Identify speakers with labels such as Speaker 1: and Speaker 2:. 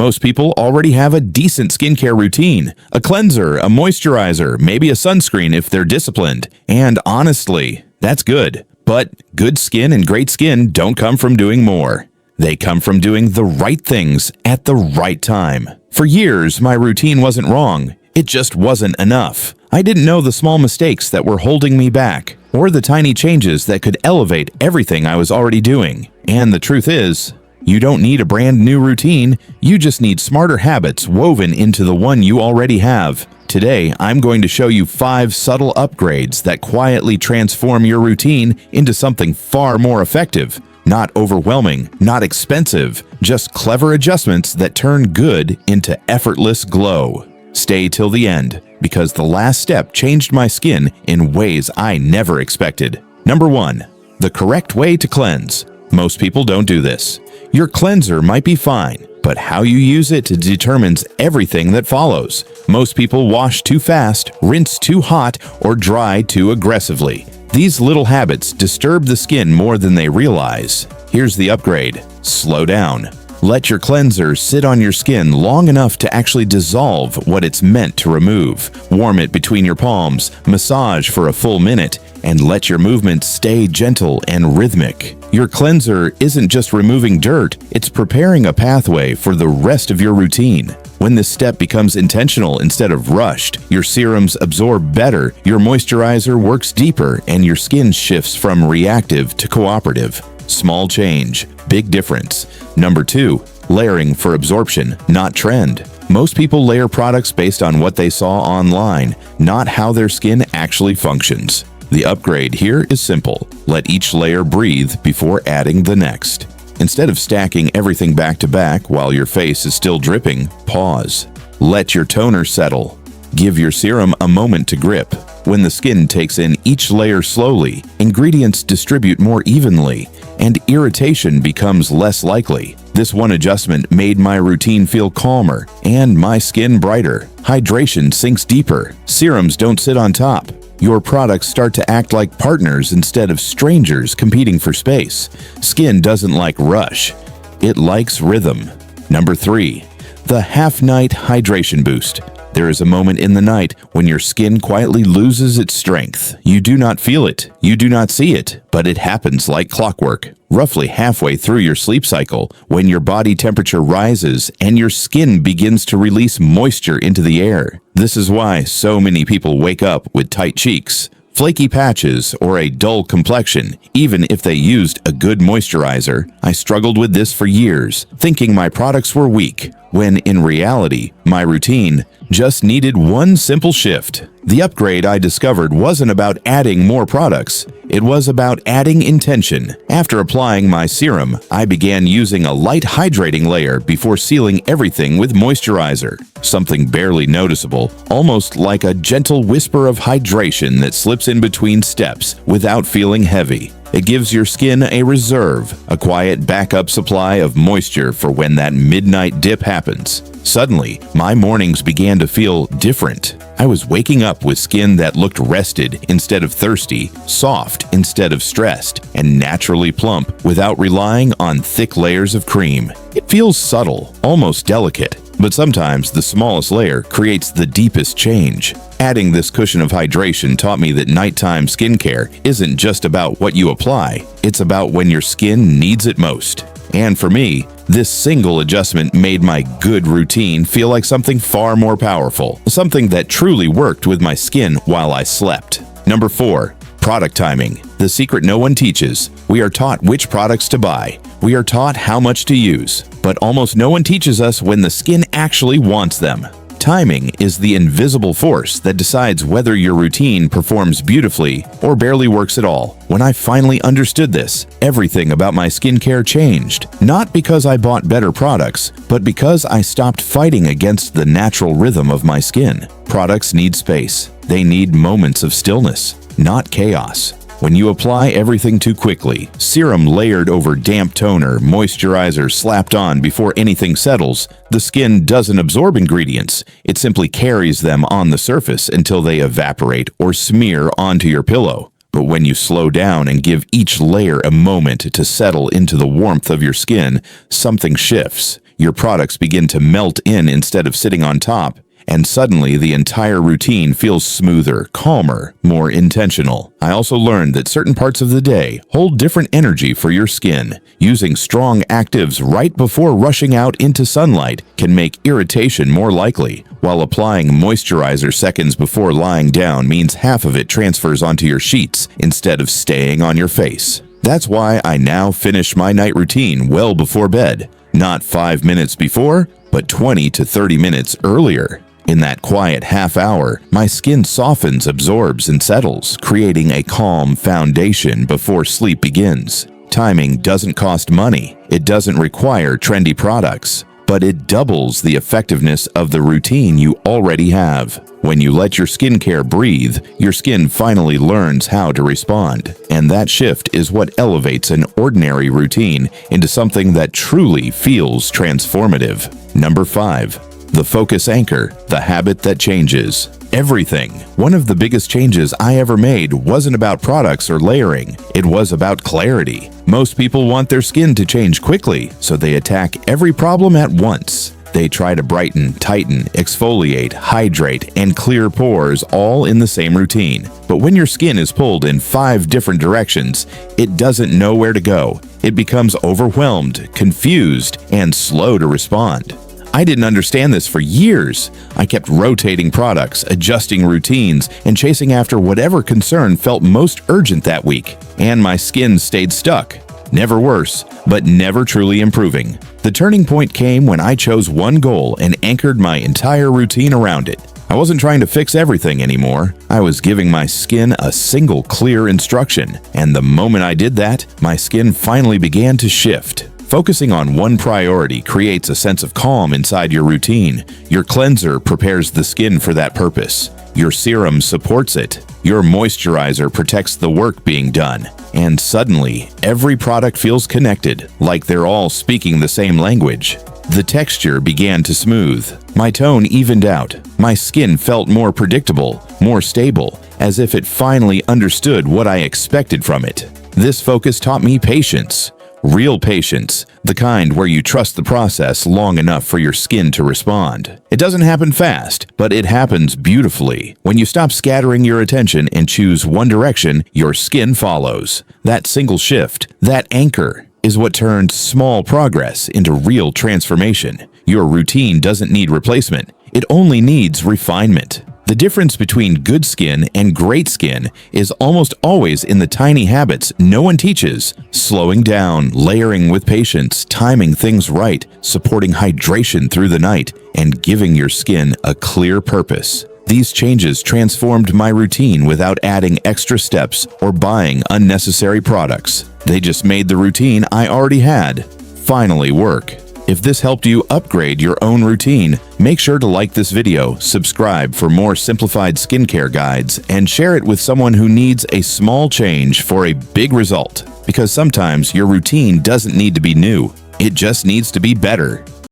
Speaker 1: Most people already have a decent skincare routine, a cleanser, a moisturizer, maybe a sunscreen if they're disciplined. And honestly, that's good. But good skin and great skin don't come from doing more. They come from doing the right things at the right time. For years, my routine wasn't wrong. It just wasn't enough. I didn't know the small mistakes that were holding me back, or the tiny changes that could elevate everything I was already doing. And the truth is, you don't need a brand new routine. You just need smarter habits woven into the one you already have. Today, I'm going to show you 5 subtle upgrades that quietly transform your routine into something far more effective. Not overwhelming, not expensive, just clever adjustments that turn good into effortless glow. Stay till the end, because the last step changed my skin in ways I never expected. Number 1. The correct way to cleanse. Most people don't do this. Your cleanser might be fine, but how you use it determines everything that follows. Most people wash too fast, rinse too hot, or dry too aggressively. These little habits disturb the skin more than they realize. Here's the upgrade. Slow down. Let your cleanser sit on your skin long enough to actually dissolve what it's meant to remove. Warm it between your palms, massage for a full minute, and let your movements stay gentle and rhythmic. Your cleanser isn't just removing dirt, it's preparing a pathway for the rest of your routine. When this step becomes intentional instead of rushed, your serums absorb better, your moisturizer works deeper, and your skin shifts from reactive to cooperative. Small change, big difference. Number 2, layering for absorption, not trend. Most people layer products based on what they saw online, not how their skin actually functions. The upgrade here is simple. Let each layer breathe before adding the next. Instead of stacking everything back to back while your face is still dripping, pause. Let your toner settle. Give your serum a moment to grip. When the skin takes in each layer slowly, ingredients distribute more evenly, and irritation becomes less likely. This one adjustment made my routine feel calmer and my skin brighter. Hydration sinks deeper. Serums don't sit on top. Your products start to act like partners instead of strangers competing for space. Skin doesn't like rush. It likes rhythm. Number 3, the half-night hydration boost. There is a moment in the night when your skin quietly loses its strength. You do not feel it, you do not see it, but it happens like clockwork. Roughly halfway through your sleep cycle, when your body temperature rises and your skin begins to release moisture into the air. This is why so many people wake up with tight cheeks, flaky patches, or a dull complexion, even if they used a good moisturizer. I struggled with this for years, thinking my products were weak, when in reality, my routine just needed one simple shift. The upgrade I discovered wasn't about adding more products. It was about adding intention. After applying my serum, I began using a light hydrating layer before sealing everything with moisturizer. Something barely noticeable, almost like a gentle whisper of hydration that slips in between steps without feeling heavy. It gives your skin a reserve, a quiet backup supply of moisture for when that midnight dip happens. Suddenly, my mornings began to feel different. I was waking up with skin that looked rested instead of thirsty, soft instead of stressed, and naturally plump without relying on thick layers of cream. It feels subtle, almost delicate, but sometimes the smallest layer creates the deepest change. Adding this cushion of hydration taught me that nighttime skincare isn't just about what you apply, it's about when your skin needs it most. And for me, this single adjustment made my good routine feel like something far more powerful, something that truly worked with my skin while I slept. Number 4, product timing. The secret no one teaches. We are taught which products to buy. We are taught how much to use, but almost no one teaches us when the skin actually wants them. Timing is the invisible force that decides whether your routine performs beautifully or barely works at all. When I finally understood this, everything about my skincare changed. Not because I bought better products, but because I stopped fighting against the natural rhythm of my skin. Products need space. They need moments of stillness, not chaos. When you apply everything too quickly, serum layered over damp toner, moisturizer slapped on before anything settles, the skin doesn't absorb ingredients. It simply carries them on the surface until they evaporate or smear onto your pillow. But when you slow down and give each layer a moment to settle into the warmth of your skin, something shifts. your products begin to melt in instead of sitting on top, and suddenly the entire routine feels smoother, calmer, more intentional. I also learned that certain parts of the day hold different energy for your skin. Using strong actives right before rushing out into sunlight can make irritation more likely, while applying moisturizer seconds before lying down means half of it transfers onto your sheets instead of staying on your face. That's why I now finish my night routine well before bed, not 5 minutes before, but 20 to 30 minutes earlier. In that quiet half hour, my skin softens, absorbs, and settles, creating a calm foundation before sleep begins. Timing doesn't cost money, it doesn't require trendy products, but it doubles the effectiveness of the routine you already have. When you let your skincare breathe, your skin finally learns how to respond. And that shift is what elevates an ordinary routine into something that truly feels transformative. Number 5. The focus anchor, the habit that changes everything. One of the biggest changes I ever made wasn't about products or layering. It was about clarity. Most people want their skin to change quickly, so they attack every problem at once. They try to brighten, tighten, exfoliate, hydrate, and clear pores all in the same routine. But when your skin is pulled in 5 different directions, it doesn't know where to go. It becomes overwhelmed, confused, and slow to respond. I didn't understand this for years. I kept rotating products, adjusting routines, and chasing after whatever concern felt most urgent that week. And my skin stayed stuck. Never worse, but never truly improving. The turning point came when I chose one goal and anchored my entire routine around it. I wasn't trying to fix everything anymore. I was giving my skin a single clear instruction, and the moment I did that, my skin finally began to shift. Focusing on one priority creates a sense of calm inside your routine. Your cleanser prepares the skin for that purpose. Your serum supports it. Your moisturizer protects the work being done. And suddenly, every product feels connected, like they're all speaking the same language. The texture began to smooth. My tone evened out. My skin felt more predictable, more stable, as if it finally understood what I expected from it. This focus taught me patience. Real patience, the kind where you trust the process long enough for your skin to respond. It doesn't happen fast, but it happens beautifully. When you stop scattering your attention and choose one direction, your skin follows. That single shift, that anchor, is what turned small progress into real transformation. Your routine doesn't need replacement. It only needs refinement. The difference between good skin and great skin is almost always in the tiny habits no one teaches. Slowing down, layering with patience, timing things right, supporting hydration through the night, and giving your skin a clear purpose. These changes transformed my routine without adding extra steps or buying unnecessary products. They just made the routine I already had finally work. If this helped you upgrade your own routine, make sure to like this video, subscribe for more simplified skincare guides, and share it with someone who needs a small change for a big result. Because sometimes your routine doesn't need to be new, it just needs to be better.